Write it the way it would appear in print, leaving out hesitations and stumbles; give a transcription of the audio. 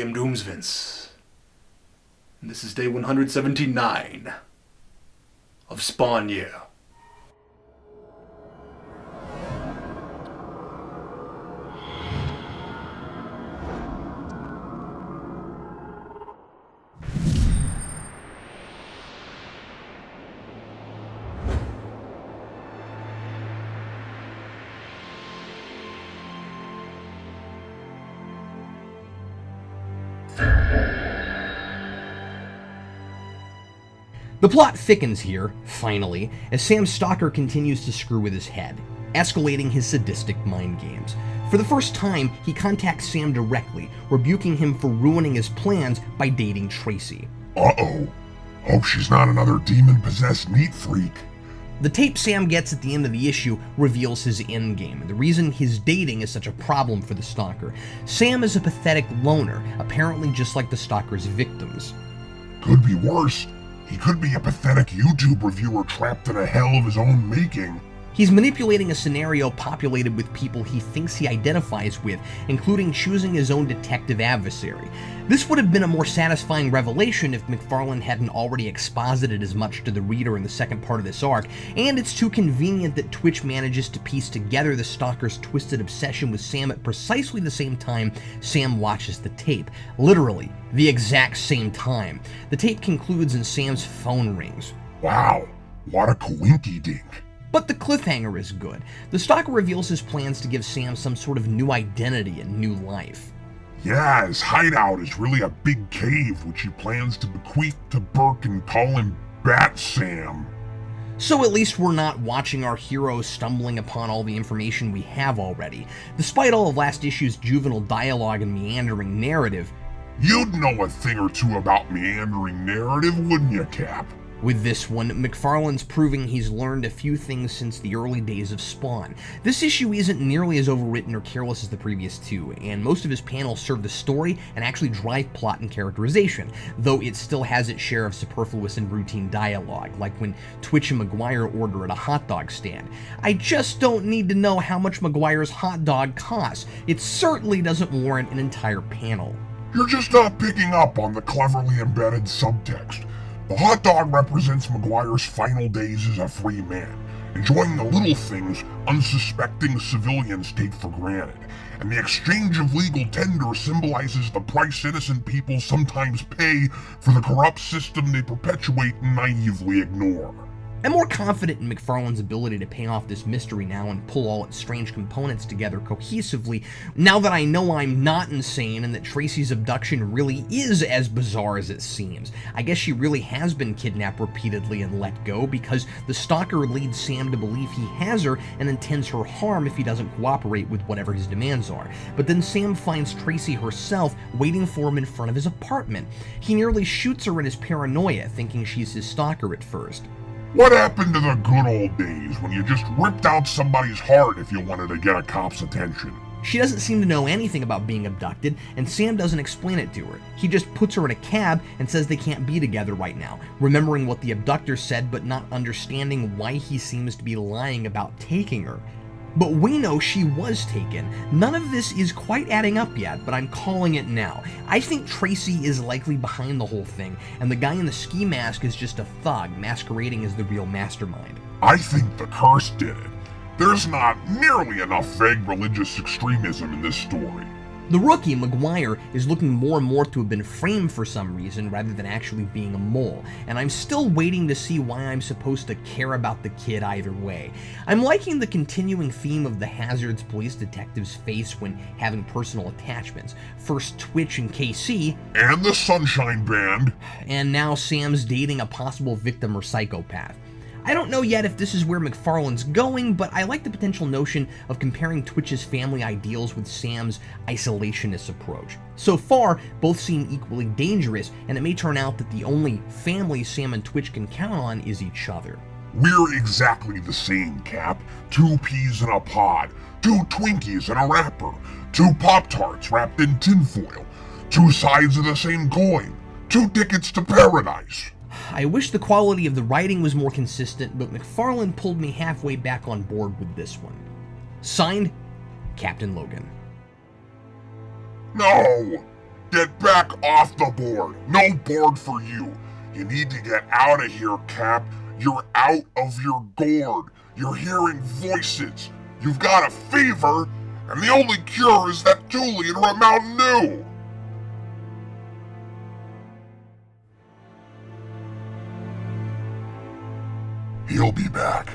am Doomsvince, and this is day 179 of Spawn Year. The plot thickens here, finally, as Sam's stalker continues to screw with his head, escalating his sadistic mind games. For the first time, he contacts Sam directly, rebuking him for ruining his plans by dating Tracy. Uh-oh. Hope she's not another demon-possessed neat freak. The tape Sam gets at the end of the issue reveals his endgame, and the reason his dating is such a problem for the stalker. Sam is a pathetic loner, apparently just like the stalker's victims. Could be worse. He could be a pathetic YouTube reviewer trapped in a hell of his own making. He's manipulating a scenario populated with people he thinks he identifies with, including choosing his own detective adversary. This would have been a more satisfying revelation if McFarlane hadn't already exposited as much to the reader in the second part of this arc, and it's too convenient that Twitch manages to piece together the stalker's twisted obsession with Sam at precisely the same time Sam watches the tape. Literally, the exact same time. The tape concludes and Sam's phone rings. Wow, what a coinky-dink. But the cliffhanger is good. The stalker reveals his plans to give Sam some sort of new identity and new life. Yeah, his hideout is really a big cave which he plans to bequeath to Burke and call him Bat Sam. So at least we're not watching our heroes stumbling upon all the information we have already. Despite all of last issue's juvenile dialogue and meandering narrative, you'd know a thing or two about meandering narrative, wouldn't you, Cap? With this one, McFarlane's proving he's learned a few things since the early days of Spawn. This issue isn't nearly as overwritten or careless as the previous two, and most of his panels serve the story and actually drive plot and characterization, though it still has its share of superfluous and routine dialogue, like when Twitch and Maguire order at a hot dog stand. I just don't need to know how much Maguire's hot dog costs. It certainly doesn't warrant an entire panel. You're just not picking up on the cleverly embedded subtext. The hot dog represents Maguire's final days as a free man, enjoying the little things unsuspecting civilians take for granted, and the exchange of legal tender symbolizes the price innocent people sometimes pay for the corrupt system they perpetuate and naively ignore. I'm more confident in McFarlane's ability to pay off this mystery now and pull all its strange components together cohesively, now that I know I'm not insane and that Tracy's abduction really is as bizarre as it seems. I guess she really has been kidnapped repeatedly and let go because the stalker leads Sam to believe he has her and intends her harm if he doesn't cooperate with whatever his demands are. But then Sam finds Tracy herself waiting for him in front of his apartment. He nearly shoots her in his paranoia, thinking she's his stalker at first. What happened to the good old days when you just ripped out somebody's heart if you wanted to get a cop's attention? She doesn't seem to know anything about being abducted, and Sam doesn't explain it to her. He just puts her in a cab and says they can't be together right now, remembering what the abductor said but not understanding why he seems to be lying about taking her. But we know she was taken. None of this is quite adding up yet, but I'm calling it now. I think Tracy is likely behind the whole thing, and the guy in the ski mask is just a thug masquerading as the real mastermind. I think the curse did it. There's not nearly enough vague religious extremism in this story. The rookie, Maguire, is looking more and more to have been framed for some reason rather than actually being a mole, and I'm still waiting to see why I'm supposed to care about the kid either way. I'm liking the continuing theme of the hazards police detectives face when having personal attachments. First Twitch and KC, and the Sunshine Band, and now Sam's dating a possible victim or psychopath. I don't know yet if this is where McFarlane's going, but I like the potential notion of comparing Twitch's family ideals with Sam's isolationist approach. So far, both seem equally dangerous, and it may turn out that the only family Sam and Twitch can count on is each other. We're exactly the same, Cap. 2 peas in a pod, 2 Twinkies in a wrapper, 2 Pop-Tarts wrapped in tinfoil, 2 sides of the same coin, 2 tickets to paradise. I wish the quality of the writing was more consistent, but McFarlane pulled me halfway back on board with this one. Signed, Captain Logan. No! Get back off the board. No board for you. You need to get out of here, Cap. You're out of your gourd. You're hearing voices. You've got a fever, and the only cure is that 2-liter of Mountain Dew. He'll be back.